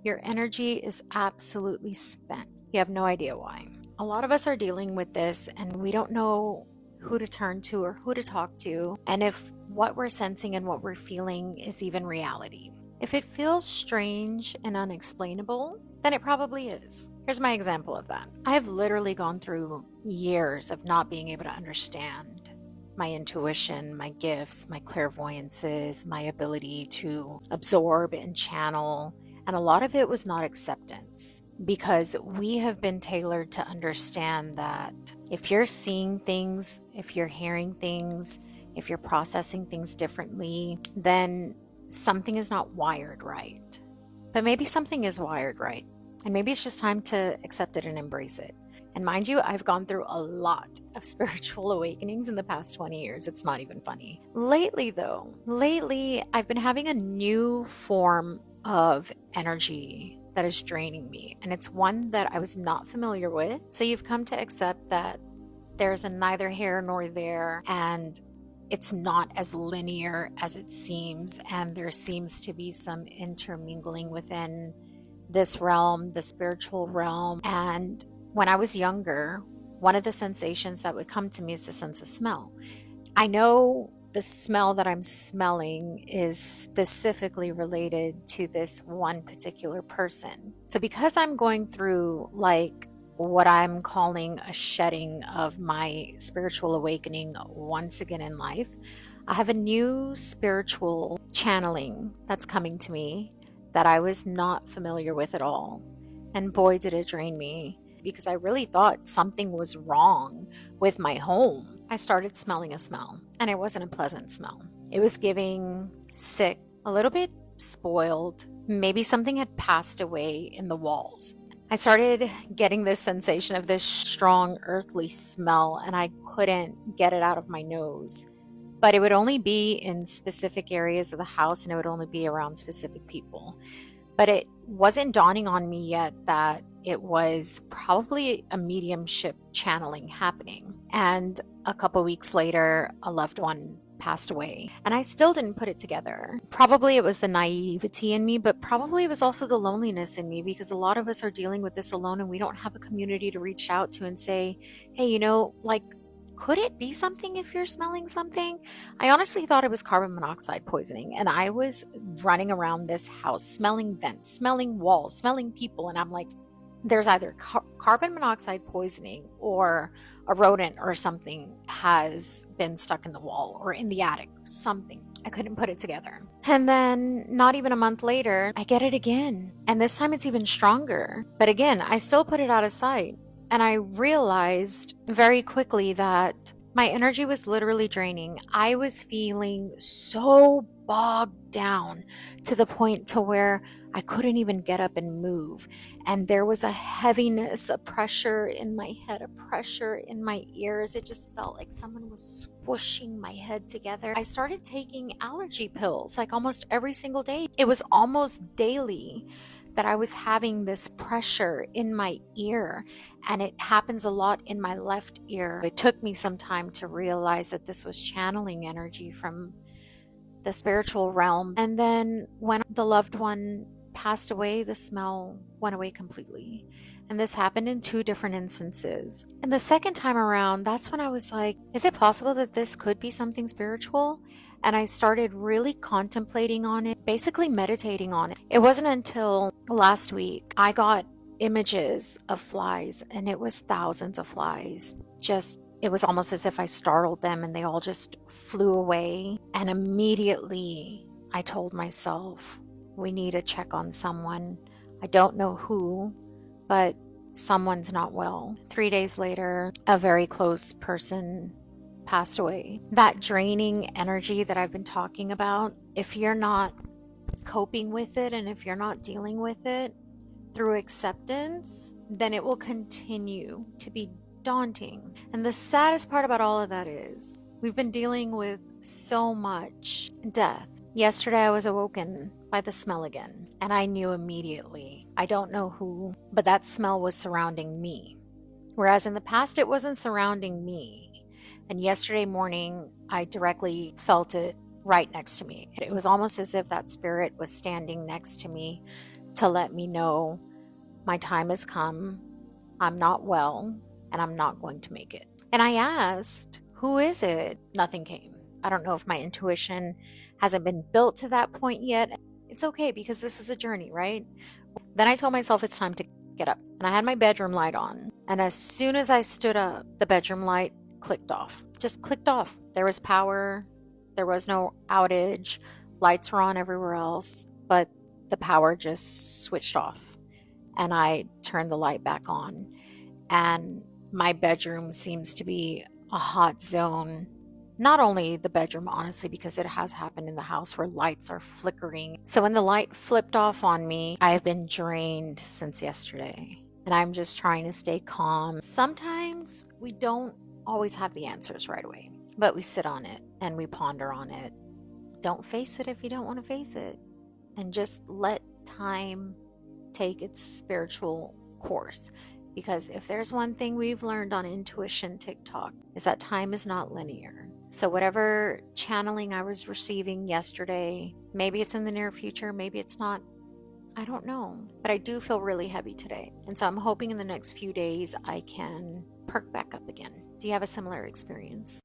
Your energy is absolutely spent. You have no idea why. A lot of us are dealing with this and we don't know who to turn to or who to talk to, and if what we're sensing and what we're feeling is even reality. If it feels strange and unexplainable, then it probably is. Here's my example of that. I have literally gone through years of not being able to understand my intuition, my gifts, my clairvoyances, my ability to absorb and channel. And a lot of it was not acceptance, because we have been tailored to understand that if you're seeing things, if you're hearing things, if you're processing things differently, then something is not wired right. But maybe something is wired right. And maybe it's just time to accept it and embrace it. And mind you, I've gone through a lot of spiritual awakenings in the past 20 years. It's not even funny. Lately, I've been having a new form of energy that is draining me. And it's one that I was not familiar with. So you've come to accept that there's a neither here nor there, and it's not as linear as it seems. And there seems to be some intermingling within this realm, the spiritual realm. And when I was younger, one of the sensations that would come to me is the sense of smell. I know the smell that I'm smelling is specifically related to this one particular person. So because I'm going through like what I'm calling a shedding of my spiritual awakening once again in life, I have a new spiritual channeling that's coming to me that I was not familiar with at all. And boy, did it drain me, because I really thought something was wrong with my home. I started smelling a smell, and it wasn't a pleasant smell. It was giving sick, a little bit spoiled. Maybe something had passed away in the walls. I started getting this sensation of this strong earthly smell, and I couldn't get it out of my nose. But it would only be in specific areas of the house, and it would only be around specific people. But it wasn't dawning on me yet that it was probably a mediumship channeling happening. And a couple weeks later, a loved one passed away, and I still didn't put it together. Probably it was the naivety in me, but probably it was also the loneliness in me, because a lot of us are dealing with this alone, and we don't have a community to reach out to and say, hey, like, could it be something if you're smelling something? I honestly thought it was carbon monoxide poisoning, and I was running around this house smelling vents, smelling walls, smelling people, and I'm like, there's either carbon monoxide poisoning or a rodent or something has been stuck in the wall or in the attic, something. I couldn't put it together. And then not even a month later, I get it again. And this time it's even stronger. But again, I still put it out of sight. And I realized very quickly that my energy was literally draining. I was feeling so bogged down to the point to where I couldn't even get up and move. And there was a heaviness, a pressure in my head, a pressure in my ears. It just felt like someone was squishing my head together. I started taking allergy pills like almost every single day. It was almost daily that I was having this pressure in my ear, and it happens a lot in my left ear. It took me some time to realize that this was channeling energy from the spiritual realm. And then when the loved one passed away, the smell went away completely. And this happened in 2 different instances. And the second time around, that's when I was like, is it possible that this could be something spiritual? And I started really contemplating on it, basically meditating on it. It wasn't until last week I got images of flies, and it was thousands of flies. It was almost as if I startled them and they all just flew away. And immediately I told myself, we need to check on someone. I don't know who, but someone's not well. 3 days later, a very close person passed away. That draining energy that I've been talking about, if you're not coping with it and if you're not dealing with it through acceptance, then it will continue to be daunting. And the saddest part about all of that is we've been dealing with so much death. Yesterday I was awoken by the smell again, and I knew immediately. I don't know who, but that smell was surrounding me. Whereas in the past it wasn't surrounding me. And yesterday morning I directly felt it right next to me. It was almost as if that spirit was standing next to me, to let me know my time has come, I'm not well, and I'm not going to make it. And I asked, who is it? Nothing came. I don't know if my intuition hasn't been built to that point yet. It's okay because this is a journey, right? Then I told myself it's time to get up. And I had my bedroom light on. And as soon as I stood up, the bedroom light clicked off. Just clicked off. There was power. There was no outage. Lights were on everywhere else, but the power just switched off. And I turned the light back on. And my bedroom seems to be a hot zone. Not only the bedroom, honestly, because it has happened in the house where lights are flickering. So when the light flipped off on me, I have been drained since yesterday. And I'm just trying to stay calm. Sometimes we don't always have the answers right away, but we sit on it and we ponder on it. Don't face it if you don't want to face it. And just let time take its spiritual course. Because if there's one thing we've learned on Intuition TikTok, is that time is not linear. So whatever channeling I was receiving yesterday, maybe it's in the near future, maybe it's not. I don't know. But I do feel really heavy today. And so I'm hoping in the next few days I can perk back up again. Do you have a similar experience?